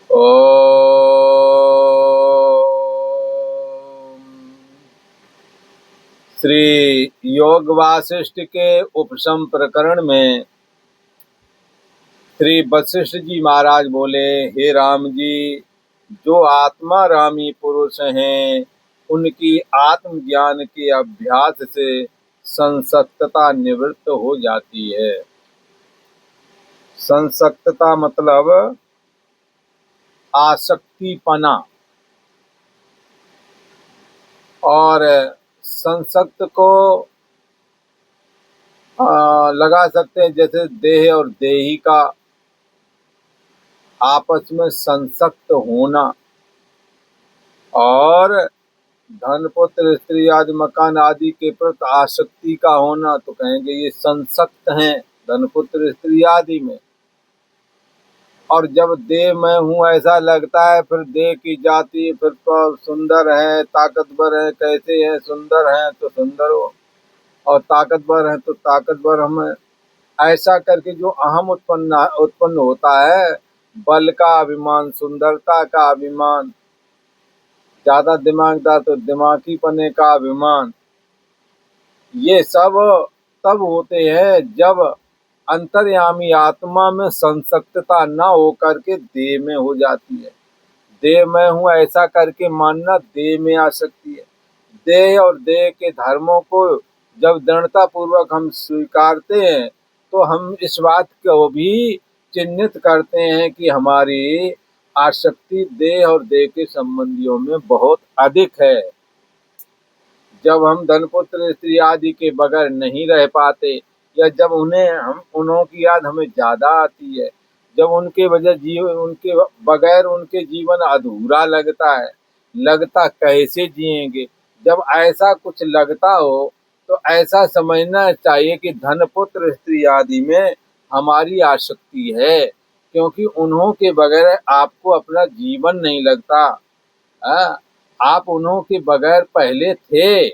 ओम। श्री योग वासिष्ठ के उपशम प्रकरण में श्री वशिष्ठ जी महाराज बोले, हे राम जी, जो आत्मा रामी पुरुष हैं उनकी आत्मज्ञान के अभ्यास से संसक्तता निवृत्त हो जाती है। संसक्तता मतलब आसक्तिपना, और संसक्त को लगा सकते हैं जैसे देह और देही का आपस में संसक्त होना, और धन पुत्र स्त्री आदि मकान आदि के प्रति आसक्ति का होना, तो कहेंगे ये संसक्त हैं धन पुत्र स्त्री आदि में। और जब देह में हूँ ऐसा लगता है, फिर देह की जाति, फिर तो सुंदर है, ताकतवर है, कैसे है, सुंदर है तो सुंदर हो, और ताकतवर है तो ताकतवर हमें, ऐसा करके जो अहम उत्पन्न होता है, बल का अभिमान, सुंदरता का अभिमान, ज्यादा दिमागदार तो दिमागी पने का अभिमान, ये सब तब होते हैं जब अंतर्यामी आत्मा में संसक्तता न हो करके देह में हो जाती है। देह में हूँ ऐसा करके मानना देह में आ सकती है। देह और देह के धर्मों को जब दृढ़ता पूर्वक हम स्वीकारते हैं तो हम इस बात को भी चिन्हित करते हैं कि हमारी आसक्ति देह और देह के संबंधियों में बहुत अधिक है। जब हम धनपुत्र स्त्री आदि के बगैर नहीं रह पाते, या जब उन्हों की याद हमें ज्यादा आती है, जब उनके उनके बगैर उनके जीवन अधूरा लगता है, लगता कैसे जिएंगे, जब ऐसा कुछ लगता हो तो ऐसा समझना चाहिए कि धन पुत्र स्त्री आदि में हमारी आसक्ति है, क्योंकि उन्हों के बगैर आपको अपना जीवन नहीं लगता। आप उन्हों के बगैर पहले थे,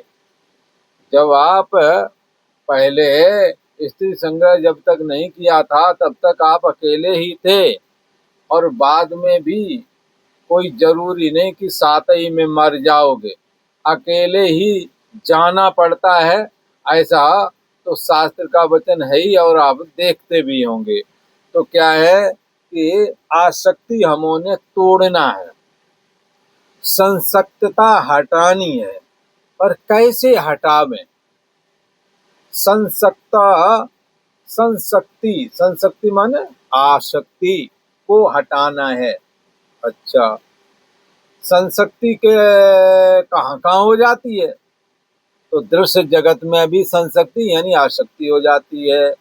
जब आप पहले स्त्री संग्रह जब तक नहीं किया था तब तक आप अकेले ही थे, और बाद में भी कोई जरूरी नहीं कि साथ ही में मर जाओगे, अकेले ही जाना पड़ता है, ऐसा तो शास्त्र का वचन है ही, और आप देखते भी होंगे। तो क्या है कि आसक्ति हमने तोड़ना है, संसक्तता हटानी है, पर कैसे हटावें? संसक्ति माने आसक्ति को हटाना है। अच्छा, संसक्ति के कहाँ कहाँ हो जाती है? तो दृश्य जगत में भी संसक्ति यानी आसक्ति हो जाती है,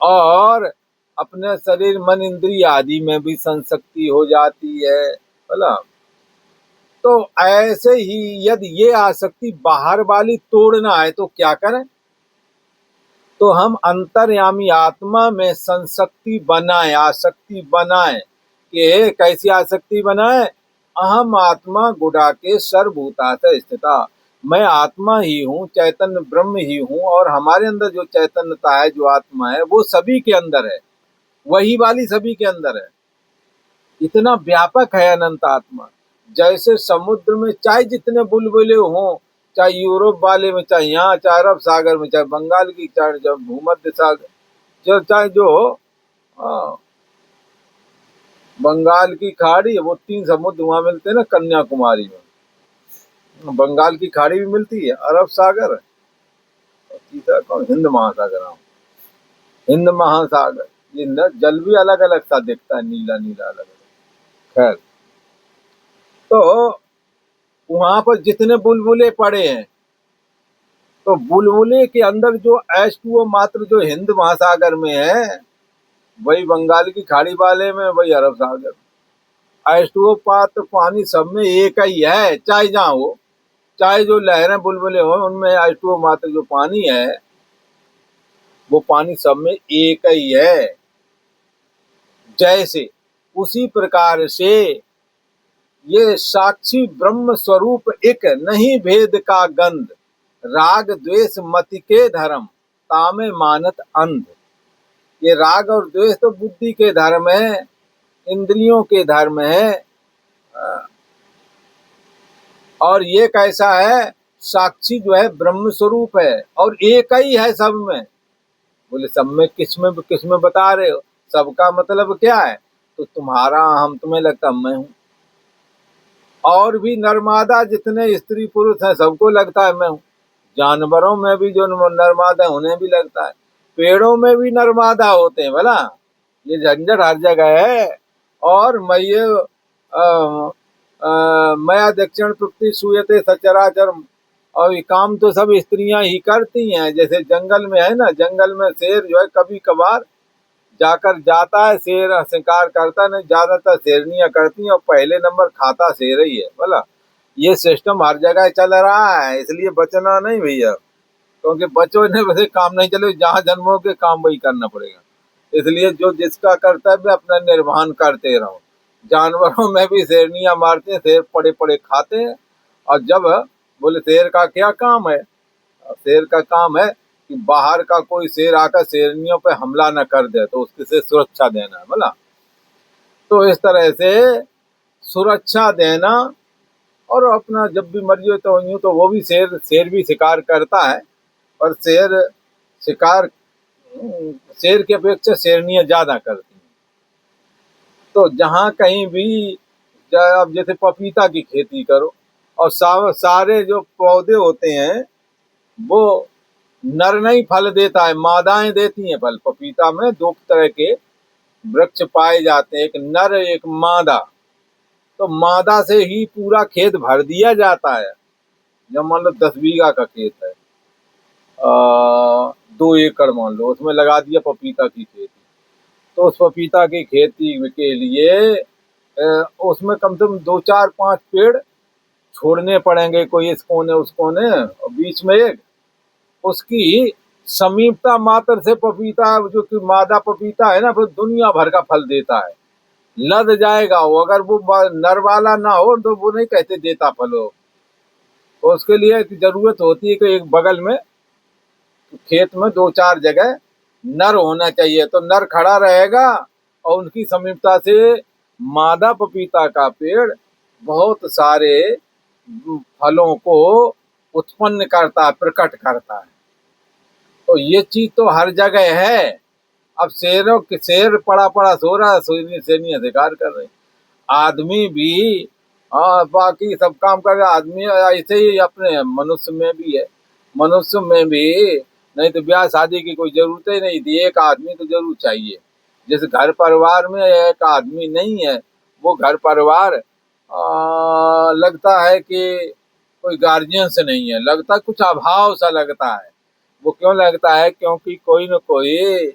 और अपने शरीर मन इंद्रिय आदि में भी संसक्ति हो जाती है, बोला। तो ऐसे ही यदि ये आसक्ति बाहर वाली तोड़ना है तो क्या करें? तो हम अंतर्यामी आत्मा में संसक्ति बनाए, आसक्ति बनाए। कि कैसी आसक्ति बनाए? अहम आत्मा गुड़ा के सर्वभूता से स्थिता, मैं आत्मा ही हूँ, चैतन्य ब्रह्म ही हूँ, और हमारे अंदर जो चैतन्यता है, जो आत्मा है, वो सभी के अंदर है, वही वाली सभी के अंदर है। इतना व्यापक है अनंत आत्मा। जैसे समुद्र में चाहे जितने बुलबुले हों, चाहे यूरोप वाले में, चाहे यहाँ, चाहे अरब सागर में, चाहे बंगाल की, चाहे भूमध्य सागर, चाहे जो बंगाल की खाड़ी, वो 3 समुद्र वहां मिलते हैं ना, कन्याकुमारी में बंगाल की खाड़ी भी मिलती है, अरब सागर, तीसरा कौन, हिंद महासागर। हिंद महासागर, ये न जल भी अलग अलग सा दिखता है, नीला नीला अलग अलग। खैर, तो वहां पर जितने बुलबुले पड़े हैं, तो बुलबुले के अंदर जो H2O मात्र जो हिंद महासागर में है, वही बंगाल की खाड़ी वाले में, वही अरब सागर में। H2O पात्र पानी सब में एक ही है, चाहे जहाँ हो, चाहे जो लहरें बुलबुले हो, उनमें H2O मात्र जो पानी है, वो पानी सब में एक ही है। जैसे उसी प्रकार से ये साक्षी ब्रह्म स्वरूप एक नहीं भेद का गंध, राग द्वेष मति के धर्म, तामे मानत अंध। ये राग और द्वेष तो बुद्धि के धर्म है, इंद्रियों के धर्म है, और ये कैसा है, साक्षी जो है ब्रह्म स्वरूप है और एक ही है सब में। बोले सब में किस में बता रहे हो, सबका मतलब क्या है, तो तुम्हारा हम तुम्हें लगता मैं हूं, और भी नरमादा जितने स्त्री पुरुष हैं सबको लगता है मैं हूं, जानवरों में भी जो नरमादा है उन्हें भी लगता है, पेड़ों में भी नरमादा होते हैं भला, ये झंझट हर जगह है। और मया दक्षिण प्रति सूयते सचराचर, और ये काम तो सब स्त्रियां ही करती हैं। जैसे जंगल में है ना, जंगल में शेर जो है कभी कभार जाकर जाता है, शेर शिकार करता नहीं, ज्यादातर शेरनियां करती हैं और पहले नंबर खाता शेर ही है बोला। ये सिस्टम हर जगह चल रहा है, इसलिए बचना नहीं भैया, क्योंकि बचने वैसे काम नहीं चले, जहाँ जन्मोगे काम वही करना पड़ेगा। इसलिए जो जिसका कर्तव्य अपना निर्वहन करते रहो। जानवरों में भी शेरनियां मारते हैं, शेर पड़े पड़े खाते हैं। और जब बोले शेर का क्या काम है, शेर का काम है कि बाहर का कोई शेर आकर शेरनियों पे हमला न कर दे, तो उसके से सुरक्षा देना है बोला। तो इस तरह से सुरक्षा देना, और अपना जब भी मर्जी हो तो यूं तो वो भी शेर भी शिकार करता है, पर शिकार शेर की अपेक्षा शेरनियां ज्यादा करती हैं। तो जहाँ कहीं भी अब जैसे पपीता की खेती करो, और सारे जो पौधे होते हैं वो नर नहीं फल देता है, मादाएं देती हैं फल। पपीता में दो तरह के वृक्ष पाए जाते हैं, एक नर एक मादा। तो मादा से ही पूरा खेत भर दिया जाता है। जब मान लो 10 बीघा का खेत है, 2 एकड़ मान लो, उसमें लगा दिया पपीता की खेती, तो उस पपीता की खेती के लिए उसमें कम से कम 2 4 5 पेड़ छोड़ने पड़ेंगे, कोई इस कोने उस कोने, और बीच में एक, उसकी समीपता मात्र से पपीता जो कि मादा पपीता है ना, फिर दुनिया भर का फल देता है, लद जाएगा वो। अगर वो नर वाला ना हो तो वो नहीं कहते देता फल हो। तो उसके लिए जरूरत होती है कि एक बगल में खेत में 2 4 जगह नर होना चाहिए, तो नर खड़ा रहेगा और उनकी समीपता से मादा पपीता का पेड़ बहुत सारे फलों को उत्पन्न करता है, प्रकट करता है। तो ये चीज तो हर जगह है। अब शेर पड़ा पड़ा सो रहा है, शेरनियां शिकार कर रहे, आदमी भी बाकी सब काम कर रहा, आदमी ऐसे ही अपने मनुष्य में भी है। मनुष्य में भी नहीं तो ब्याह शादी की कोई जरूरत ही नहीं थी, एक आदमी तो जरूर चाहिए। जैसे घर परिवार में एक आदमी नहीं है, वो घर परिवार लगता है कि कोई गार्जियन से नहीं है, लगता कुछ अभाव सा लगता है। वो क्यों लगता है, क्योंकि कोई न कोई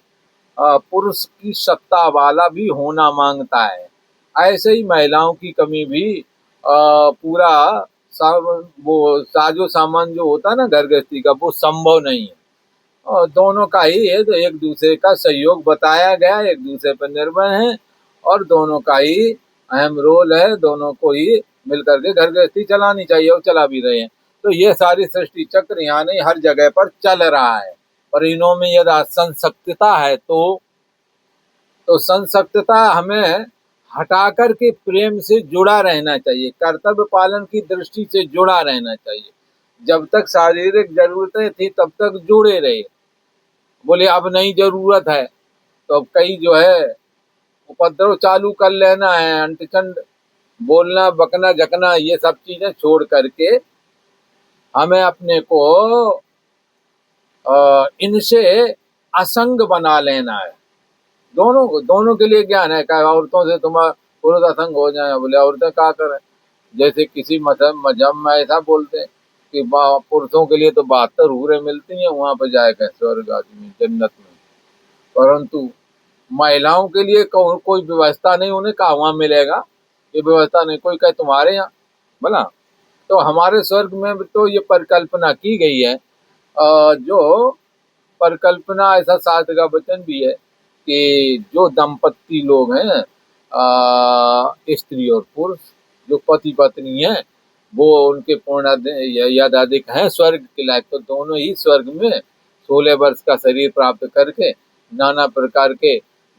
पुरुष की सत्ता वाला भी होना मांगता है। ऐसे ही महिलाओं की कमी भी पूरा वो साजो सामान जो होता है ना घर गृहस्थी का, वो संभव नहीं है। और दोनों का ही है, तो एक दूसरे का सहयोग बताया गया, एक दूसरे पर निर्भर है, और दोनों का ही अहम रोल है, दोनों को ही मिलकर के घर गृहस्थी चलानी चाहिए, और चला भी रहे हैं। तो ये सारी सृष्टि चक्र यहाँ नहीं हर जगह पर चल रहा है। पर इनों में यदि संसक्तता है तो संसक्तता हमें हटाकर के प्रेम से जुड़ा रहना चाहिए, कर्तव्य पालन की दृष्टि से जुड़ा रहना चाहिए। जब तक शारीरिक जरूरतें थी तब तक जुड़े रहे, बोले अब नहीं जरूरत है तो अब कई जो है उपद्रव चालू कर लेना है, अंटचंड बोलना बकना जकना, ये सब चीजें छोड़ करके हमें अपने को इनसे असंग बना लेना है। दोनों के लिए ज्ञान है। क्या औरतों से तुम्हारा पुरुष असंग हो जाए, बोले औरतें क्या करें। जैसे किसी मजहब में ऐसा बोलते हैं कि पुरुषों के लिए तो 72 हूरें मिलती हैं, वहां पर जाएगा स्वर्ग आदमी जन्नत में, परंतु महिलाओं के लिए कोई व्यवस्था नहीं, उन्हें कहा वहां मिलेगा, ये व्यवस्था नहीं। कोई कहे तुम्हारे यहाँ बोला, तो हमारे स्वर्ग में तो ये परिकल्पना की गई है, जो परिकल्पना ऐसा शास्त्र का वचन भी है कि जो दंपत्ति लोग हैं, स्त्री और पुरुष जो पति पत्नी हैं, वो उनके पूर्ण यद अधिक हैं स्वर्ग के लायक, तो दोनों ही स्वर्ग में 16 वर्ष का शरीर प्राप्त करके नाना प्रकार के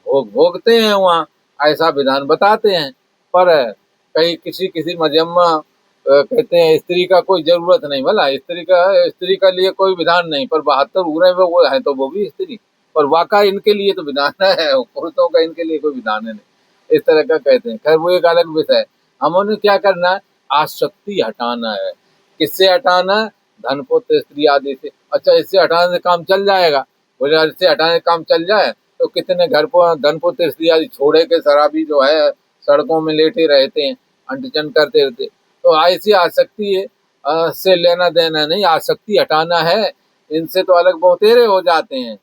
भोग भोगते हैं वहाँ, ऐसा विधान बताते हैं। पर कहीं किसी किसी मजहब में कहते हैं स्त्री का कोई जरूरत नहीं, भला स्त्री का लिए कोई विधान नहीं, पर 72 उरे में वो है तो वो भी स्त्री, पर वाका इनके लिए तो विधान है, पुरुषों का इनके लिए कोई विधान है नहीं, इस तरह का कहते हैं। खैर वो एक अलग विषय है। हमें क्या करना है, आसक्ति हटाना है। किससे हटाना है, धन पुत्र स्त्री आदि से। अच्छा, इससे हटाने से काम चल जाएगा, बोले इससे हटाने से काम चल जाए तो कितने घर पर धन पुत्र स्त्री आदि छोड़े के शराबी जो है सड़कों में लेटे रहते हैं, अंटचन करते रहते। तो ऐसी आसक्ति से लेना देना नहीं, आसक्ति हटाना है। इनसे तो अलग बहुतेरे हो जाते हैं।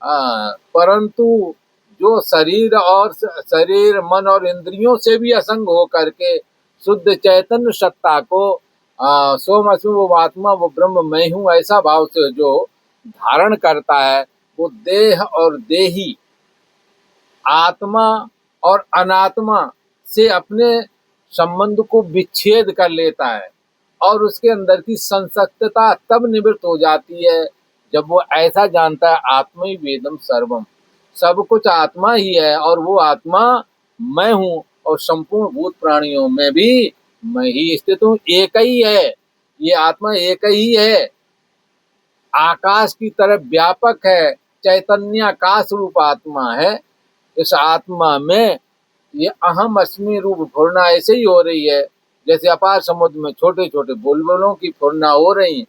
परंतु जो शरीर मन और इंद्रियों से भी असंग हो करके शुद्ध चैतन्य सत्ता को सोम अस्मि वो आत्मा वो ब्रह्म मैं हूँ ऐसा भाव से जो धारण करता है, वो देह और देही, आत्मा और अनात्मा से अपने संबंध को विच्छेद कर लेता है, और उसके अंदर की संसक्तता तब निवृत्त हो जाती है जब वो ऐसा जानता है आत्मा ही वेदम सर्वम, सब कुछ आत्मा ही है और वो आत्मा मैं हूँ, और संपूर्ण भूत प्राणियों में भी मैं ही स्थित हूँ। एक ही है, ये आत्मा एक ही है, आकाश की तरह व्यापक है, चैतन्याकाश रूप आत्मा है। इस आत्मा में ये अहम अस्मि रूप फुरना ऐसे ही हो रही है जैसे अपार समुद्र में छोटे छोटे बुलबुलों की फुरना हो रही,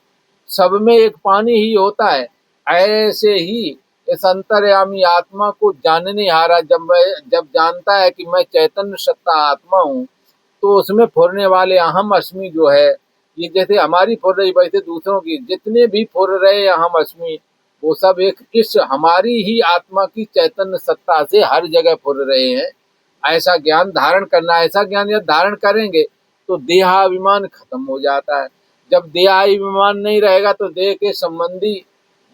सब में एक पानी ही होता है। ऐसे ही इस अंतर्यामी आत्मा को जानने हारा जब जानता है कि मैं चैतन्य सत्ता आत्मा हूँ, तो उसमें फुरने वाले अहम अस्मि जो है, ये जैसे हमारी फुर रही वैसे दूसरों की जितने भी फुर रहे अहम अस्मि, वो सब एक इस हमारी ही आत्मा की चैतन्य सत्ता से हर जगह फुर रहे हैं। ऐसा ज्ञान धारण करना, ऐसा ज्ञान जब धारण करेंगे तो देहाभिमान खत्म हो जाता है। जब देहाभिमान नहीं रहेगा तो देह के संबंधी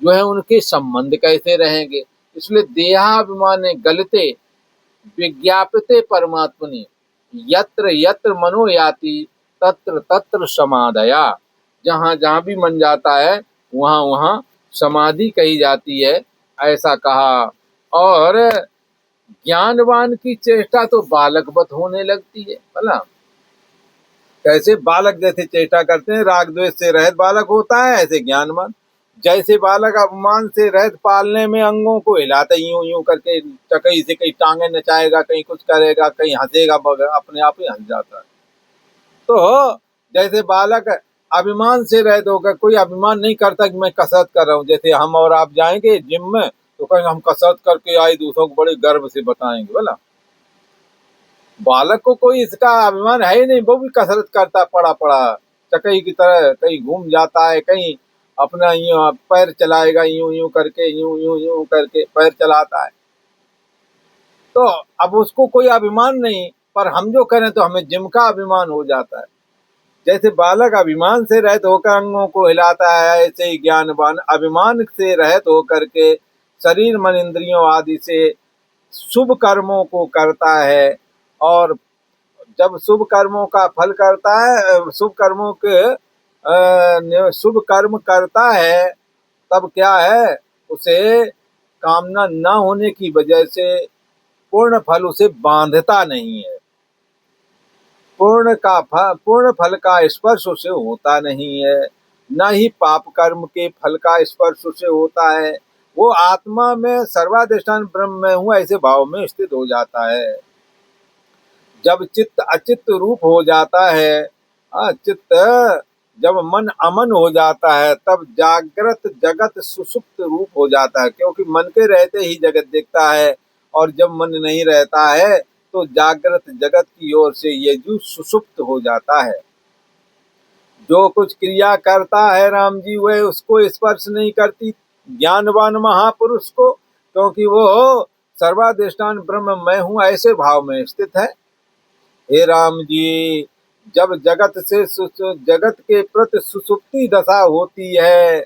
जो है उनके संबंध कैसे रहेंगे। इसलिए देहाभिमान गलते विज्ञापते परमात्मनि यत्र यत्र मनो याति तत्र तत्र समाधया, जहाँ जहाँ भी मन जाता है वहाँ वहाँ समाधि कही जाती है, ऐसा कहा। और ज्ञानवान की चेष्टा तो बालकवत होने लगती है, भला कैसे बालक जैसे चेष्टा करते हैं, राग द्वेष से रहित बालक होता है, ऐसे ज्ञानवान जैसे बालक अपमान से रहित पालने में अंगों को हिलाते यूं यूं करके, कहीं से कहीं टांगे नचाएगा, कहीं कुछ करेगा, कहीं हंसेगा, अपने आप ही हंस जाता है। तो जैसे बालक अभिमान से रहित होकर, कोई अभिमान नहीं करता कि मैं कसरत कर रहा हूँ। जैसे हम और आप जाएंगे जिम में तो कहीं हम कसरत करके आए, दूसरों को बड़े गर्व से बताएंगे, बोला बालक को कोई इसका अभिमान है ही नहीं, वो भी कसरत करता पड़ा पड़ा चकई की तरह, कहीं घूम जाता है, कहीं अपना यूं पैर चलाएगा, यूं यूं करके, यूं यूं यूं करके पैर चलाता है। तो अब उसको कोई अभिमान नहीं, पर हम जो करें तो हमें जिम का अभिमान हो जाता है। जैसे बालक अभिमान से रहित होकर अंगों को हिलाता है, ऐसे ही ज्ञानवान अभिमान से रहित होकर के शरीर मन इंद्रियों आदि से शुभ कर्मों को करता है। और जब शुभ कर्मों का फल करता है, शुभ कर्मों के शुभ कर्म करता है, तब क्या है, उसे कामना न होने की वजह से पूर्ण फल उसे बांधता नहीं है, पूर्ण फल का स्पर्श उसे होता नहीं है, न ही पाप कर्म के फल का स्पर्श उसे होता है। वो आत्मा में सर्वाधिष्ठान ब्रह्म में हूँ ऐसे भाव में स्थित हो जाता है। जब चित्त अचित्त रूप हो जाता है, चित्त जब मन अमन हो जाता है, तब जागृत जगत सुसुप्त रूप हो जाता है, क्योंकि मन के रहते ही जगत दिखता है, और जब मन नहीं रहता है तो जागृत जगत की ओर से ये जो सुसुप्त हो जाता है। जो कुछ क्रिया करता है राम जी, वह उसको स्पर्श नहीं करती ज्ञानवान महापुरुष को, क्योंकि वो सर्वाधिष्ठान ब्रह्म मैं हूँ ऐसे भाव में स्थित है। हे राम जी, जब जगत के प्रति सुसुप्ति दशा होती है,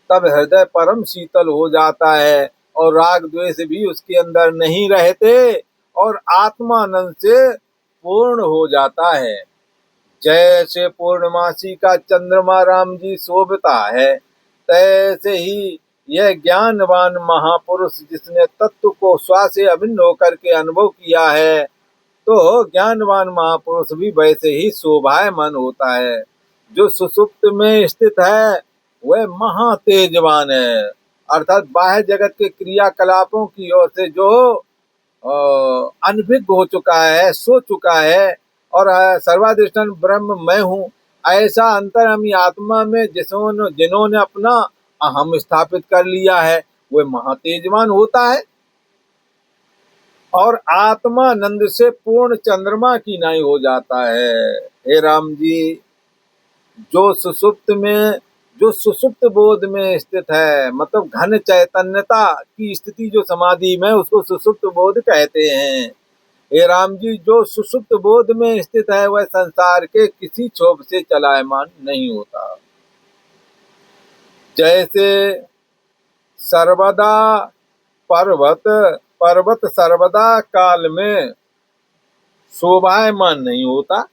तब हृदय परम शीतल हो जाता है, और राग द्वेष भी उसके अंदर नहीं रहते, और आत्मानंद से पूर्ण हो जाता है। जैसे पूर्णमासी का चंद्रमा राम जी शोभता है, तैसे ही यह ज्ञानवान महापुरुष जिसने तत्व को श्वास से अभिन्न होकर के अनुभव किया है, तो ज्ञानवान महापुरुष भी वैसे ही शोभायमान होता है। जो सुषुप्त में स्थित है वह महातेजवान है, अर्थात बाह्य जगत के क्रियाकलापों की ओर से जो अनभिज्ञ हो चुका है, सो चुका है, और सर्वाधिष्ठान ब्रह्म मैं हूँ, ऐसा अंतर्यामी आत्मा में जिन्होंने अपना अहम स्थापित कर लिया है, वह महातेजवान होता है। और आत्मानंद से पूर्ण चंद्रमा की नाई हो जाता है। हे राम जी, जो सुसुप्त बोध में स्थित है, मतलब घन चैतन्यता की स्थिति जो समाधि में, उसको सुसुप्त बोध कहते हैं। हे राम जी, जो सुसुप्त बोध में स्थित है वह संसार के किसी क्षोभ से चलायमान नहीं होता। जैसे सर्वदा पर्वत सर्वदा काल में शोभायमान नहीं होता,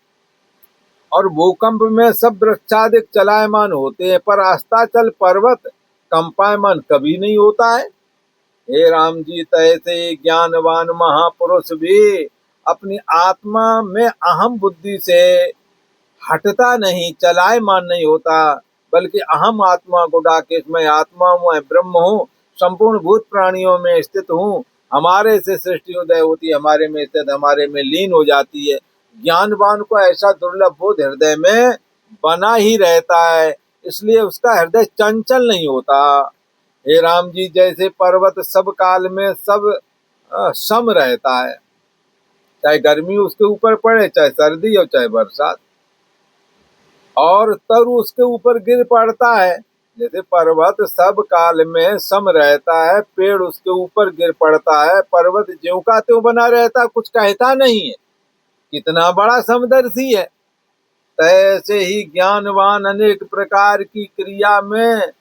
और भूकंप में सब वृक्षादिक चलायमान होते हैं, पर अस्ताचल पर्वत कंपायमान कभी नहीं होता है। हे राम जी, तैसे ज्ञानवान महापुरुष भी अपनी आत्मा में अहम बुद्धि से हटता नहीं, चलायमान नहीं होता, बल्कि अहम आत्मा को डाके मैं आत्मा हूँ, ब्रह्म हूँ, संपूर्ण भूत प्राणियों में स्थित हूँ, हमारे से सृष्टि उदय होती है, हमारे में स्थित, हमारे में लीन हो जाती है। ज्ञानवान को ऐसा दुर्लभ बोध हृदय में बना ही रहता है, इसलिए उसका हृदय चंचल नहीं होता। हे राम जी, जैसे पर्वत सब काल में सब सम रहता है, चाहे गर्मी उसके ऊपर पड़े, चाहे सर्दी और चाहे बरसात, और तरु उसके ऊपर गिर पड़ता है। जैसे पर्वत सब काल में सम रहता है, पेड़ उसके ऊपर गिर पड़ता है, पर्वत ज्यों का त्यों बना रहता, कुछ कहता नहीं है, कितना बड़ा समदर्शी है। तैसे ही ज्ञानवान अनेक प्रकार की क्रिया में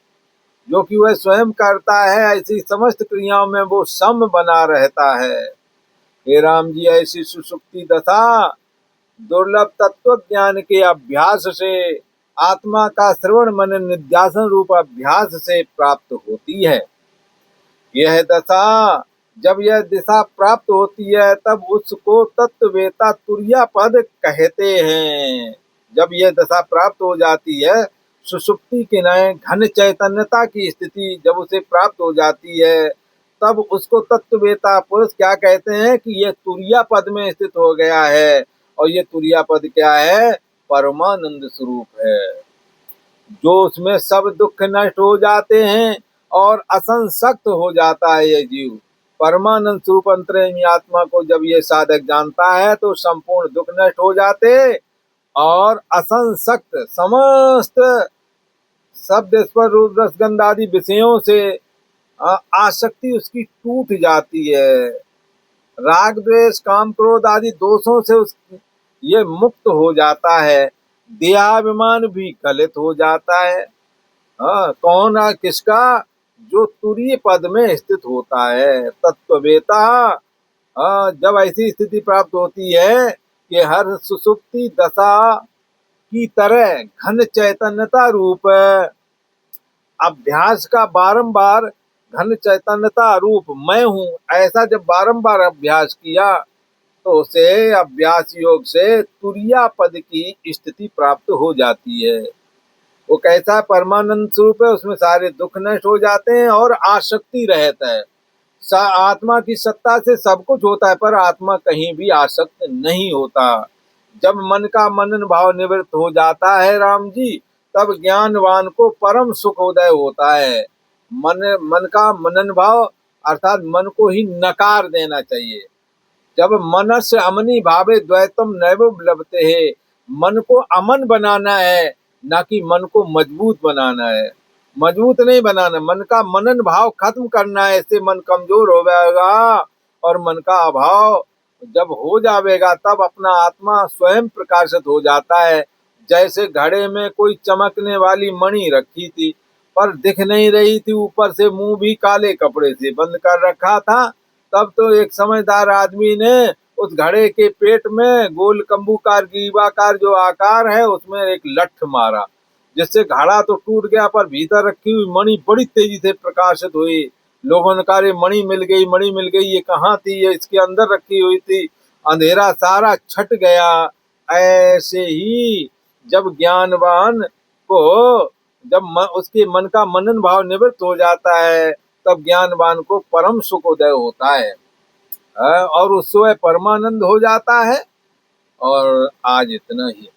जो कि वह स्वयं करता है, ऐसी समस्त क्रियाओं में वो सम बना रहता है। हे राम जी, ऐसी सुसुप्ति दशा दुर्लभ तत्व ज्ञान के अभ्यास से, आत्मा का श्रवण मनन निध्यासन रूप अभ्यास से प्राप्त होती है। यह दशा जब यह दिशा प्राप्त होती है तब उसको तत्ववेता तुर्या पद कहते हैं। जब यह दशा प्राप्त हो जाती है, सुषुप्ति के नए घन चैतन्यता की स्थिति जब उसे प्राप्त हो जाती है, तब उसको तत्ववेता पुरुष क्या कहते हैं कि यह तुर्या पद में स्थित हो गया है। और ये तुर्या पद क्या है? परमानंद स्वरूप है, जो उसमें सब दुख नष्ट हो जाते हैं और असंसक्त हो जाता है ये जीव। परमानंद स्वरूप अंतर्यामी आत्मा को जब ये साधक जानता है तो संपूर्ण दुख नष्ट हो जाते और असंसक्त समस्त शब्द स्पर्श रूप रस गंध आदि विषयों से आसक्ति उसकी टूट जाती है। राग द्वेष काम क्रोध आदि दोषों से ये मुक्त हो जाता है। देहाभिमान भी गलित हो जाता है। कौन किसका? जो तुरीय पद में स्थित होता है, तत्ववेता। जब ऐसी स्थिति प्राप्त होती है कि हर सुसुप्ति दशा की तरह घन चैतन्यता रूप अभ्यास का बारंबार घन चैतन्यता रूप मैं हूँ, ऐसा जब बारंबार अभ्यास किया तो उसे अभ्यास योग से तुरिया पद की स्थिति प्राप्त हो जाती है। वो कैसा परमानंद स्वरूप है, उसमें सारे दुख नष्ट हो जाते हैं और आसक्ति रहता है। आत्मा की सत्ता से सब कुछ होता है, पर आत्मा कहीं भी आसक्त नहीं होता। जब मन का मनन भाव निवृत्त हो जाता है राम जी, तब ज्ञानवान को परम सुख उदय होता है। मन का मनन भाव अर्थात मन को ही नकार देना चाहिए। जब मनस्य अमनी भावे द्वैतम नैव लभते है, मन को अमन बनाना है, ना कि मन को मजबूत बनाना है। मजबूत नहीं बनाना, मन का मनन भाव खत्म करना है, इससे मन कमजोर हो जाएगा और मन का अभाव जब हो जाएगा तब अपना आत्मा स्वयं प्रकाशित हो जाता है। जैसे घड़े में कोई चमकने वाली मणि रखी थी पर दिख नहीं रही थी, ऊपर से मुंह भी काले कपड़े से बंद कर रखा था, तब तो एक समझदार आदमी ने उस घड़े के पेट में गोल कंबूकार गीवाकार जो आकार है उसमें एक लठ मारा, जिससे घड़ा तो टूट गया पर भीतर रखी हुई मणि बड़ी तेजी से प्रकाशित हुई। लोगों ने कहा मणि मिल गई, मणि मिल गई, ये कहाँ थी? ये इसके अंदर रखी हुई थी। अंधेरा सारा छट गया। ऐसे ही जब ज्ञानवान को उसके मन का मनन भाव निवृत्त हो जाता है, तब ज्ञानवान को परम सुखोदय होता है और उससे परमानंद हो जाता है। और आज इतना ही।